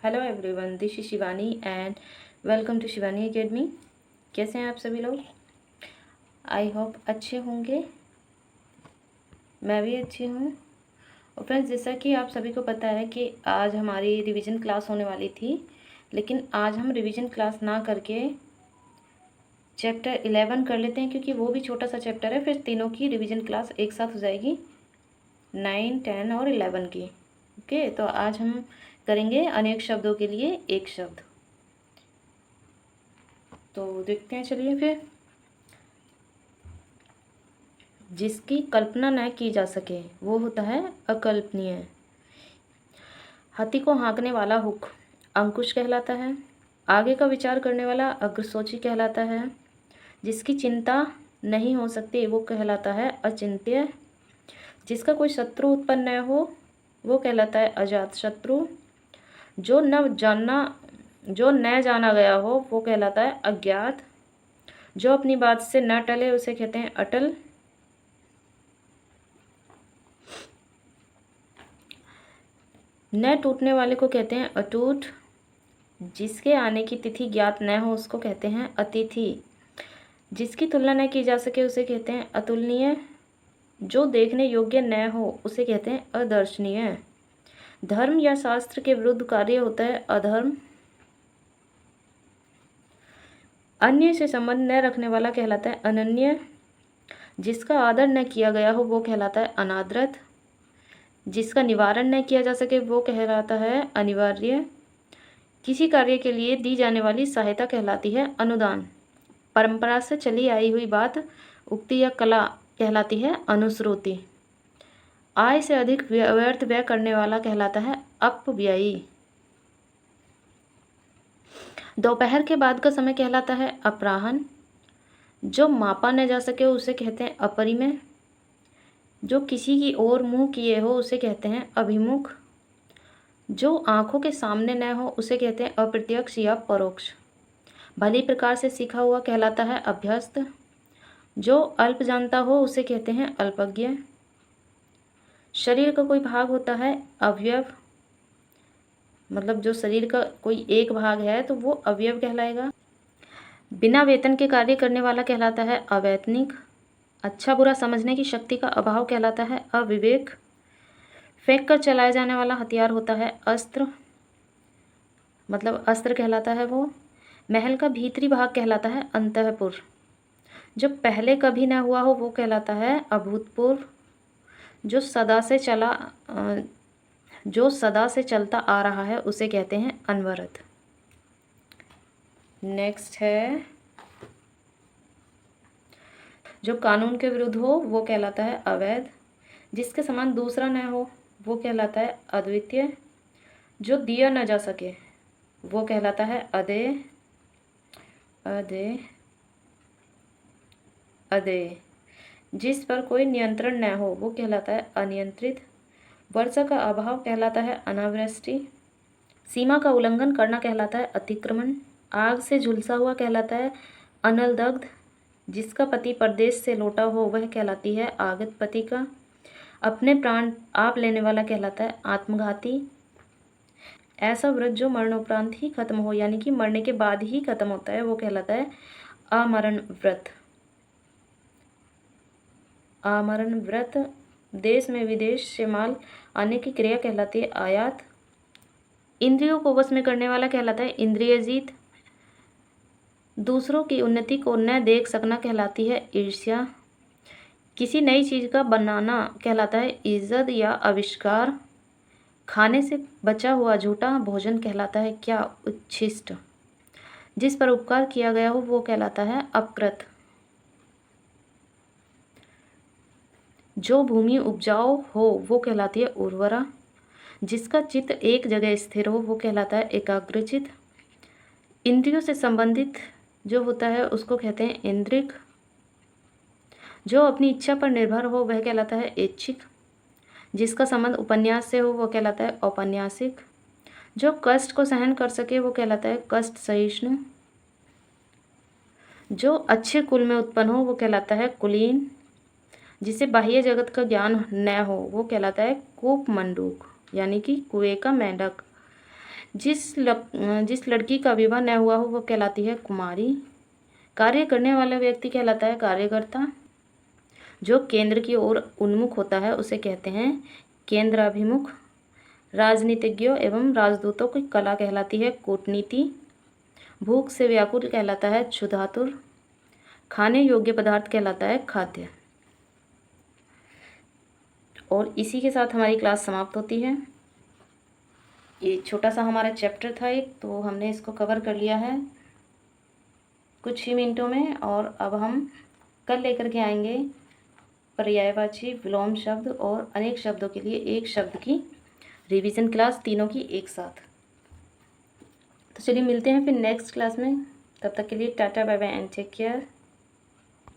Hello everyone, this is Shivani and welcome to Shivani academy. कैसे हैं आप सभी लोग? आई होप अच्छे होंगे। मैं भी अच्छी हूँ। और फ्रेंड्स, जैसा कि आप सभी को पता है कि आज हमारी रिवीजन क्लास होने वाली थी, लेकिन आज हम रिवीजन क्लास ना करके चैप्टर 11 कर लेते हैं, क्योंकि वो भी छोटा सा चैप्टर है। फिर तीनों की रिवीजन क्लास एक साथ हो जाएगी, 9, 10 और 11 की। ओके, तो आज हम करेंगे अनेक शब्दों के लिए एक शब्द। तो देखते हैं, चलिए फिर। जिसकी कल्पना न की जा सके वो होता है अकल्पनीय। हाथी को हाँकने वाला हुक अंकुश कहलाता है। आगे का विचार करने वाला अग्रसोची कहलाता है। जिसकी चिंता नहीं हो सकती वो कहलाता है अचिंत्य। जिसका कोई शत्रु उत्पन्न न हो वो कहलाता है अजात शत्रु। जो न जाना गया हो वो कहलाता है अज्ञात। जो अपनी बात से न टले उसे कहते हैं अटल। न टूटने वाले को कहते हैं अटूट। जिसके आने की तिथि ज्ञात न हो उसको कहते हैं अतिथि। जिसकी तुलना न की जा सके उसे कहते हैं अतुलनीय। जो देखने योग्य न हो उसे कहते हैं अदर्शनीय। धर्म या शास्त्र के विरुद्ध कार्य होता है अधर्म। अन्य से संबंध न रखने वाला कहलाता है अनन्य। जिसका आदर न किया गया हो वो कहलाता है अनादरत। जिसका निवारण न किया जा सके वो कहलाता है अनिवार्य। किसी कार्य के लिए दी जाने वाली सहायता कहलाती है अनुदान। परंपरा से चली आई हुई बात, उक्ति या कला कहलाती है अनुश्रुति। आय से अधिक व्यर्थ व्यय करने वाला कहलाता है अपव्ययी। दोपहर के बाद का समय कहलाता है अपराह्न। जो मापा न जा सके उसे कहते हैं अपरिमेय। जो किसी की ओर मुंह किए हो उसे कहते हैं अभिमुख। जो आंखों के सामने न हो उसे कहते हैं अप्रत्यक्ष या परोक्ष। भली प्रकार से सीखा हुआ कहलाता है अभ्यस्त। जो अल्प जानता हो उसे कहते हैं अल्पज्ञ। शरीर का कोई भाग होता है अवयव, मतलब जो शरीर का कोई एक भाग है तो वो अवयव कहलाएगा। बिना वेतन के कार्य करने वाला कहलाता है अवैतनिक। अच्छा बुरा समझने की शक्ति का अभाव कहलाता है अविवेक। फेंक कर चलाया जाने वाला हथियार होता है अस्त्र, मतलब अस्त्र कहलाता है वो। महल का भीतरी भाग कहलाता है अंतःपुर। जो पहले कभी न हुआ हो वो कहलाता है अभूतपूर्व। जो सदा से चलता आ रहा है उसे कहते हैं अनवरत। नेक्स्ट है, जो कानून के विरुद्ध हो वो कहलाता है अवैध। जिसके समान दूसरा न हो वो कहलाता है अद्वितीय। जो दिया न जा सके वो कहलाता है अदेय। अदेय। जिस पर कोई नियंत्रण न हो वो कहलाता है अनियंत्रित। वर्षा का अभाव कहलाता है अनावृष्टि। सीमा का उल्लंघन करना कहलाता है अतिक्रमण। आग से झुलसा हुआ कहलाता है अनलदग्ध। जिसका पति परदेश से लौटा हो वह कहलाती है आगत पति का। अपने प्राण आप लेने वाला कहलाता है आत्मघाती। ऐसा व्रत जो मरणोपरांत ही खत्म हो, यानी कि मरने के बाद ही खत्म होता है, वो कहलाता है आमरण व्रत। आमरण व्रत। देश में विदेश से माल आने की क्रिया कहलाती है आयात। इंद्रियों को वश में करने वाला कहलाता है इंद्रिय जीत। दूसरों की उन्नति को न देख सकना कहलाती है ईर्ष्या। किसी नई चीज़ का बनाना कहलाता है इज्जत या आविष्कार। खाने से बचा हुआ झूठा भोजन कहलाता है क्या उच्छिष्ट। जिस पर उपकार किया गया हो वो कहलाता है अपकृत। जो भूमि उपजाऊ हो वो कहलाती है उर्वरा। जिसका चित्त एक जगह स्थिर हो वो कहलाता है एकाग्रचित। इंद्रियों से संबंधित जो होता है उसको कहते हैं इंद्रिक। जो अपनी इच्छा पर निर्भर हो वह कहलाता है ऐच्छिक। जिसका संबंध उपन्यास से हो वो कहलाता है औपन्यासिक। जो कष्ट को सहन कर सके वो कहलाता है कष्ट सहिष्णु। जो अच्छे कुल में उत्पन्न हो वो कहलाता है कुलीन। जिसे बाह्य जगत का ज्ञान न हो वो कहलाता है कूप मंडूक, यानी कि कुएं का मेंढक। जिस लड़की का विवाह न हुआ हो वो कहलाती है कुमारी। कार्य करने वाला व्यक्ति कहलाता है कार्यकर्ता। जो केंद्र की ओर उन्मुख होता है उसे कहते हैं केंद्राभिमुख। राजनीतिज्ञों एवं राजदूतों की कला कहलाती है कूटनीति। भूख से व्याकुल कहलाता है क्षुधातुर। खाने योग्य पदार्थ कहलाता है खाद्य। और इसी के साथ हमारी क्लास समाप्त होती है। ये छोटा सा हमारा चैप्टर था एक, तो हमने इसको कवर कर लिया है कुछ ही मिनटों में। और अब हम कल लेकर के आएंगे पर्यायवाची, विलोम शब्द और अनेक शब्दों के लिए एक शब्द की रिवीजन क्लास, तीनों की एक साथ। तो चलिए मिलते हैं फिर नेक्स्ट क्लास में। तब तक के लिए tata bye bye and take care.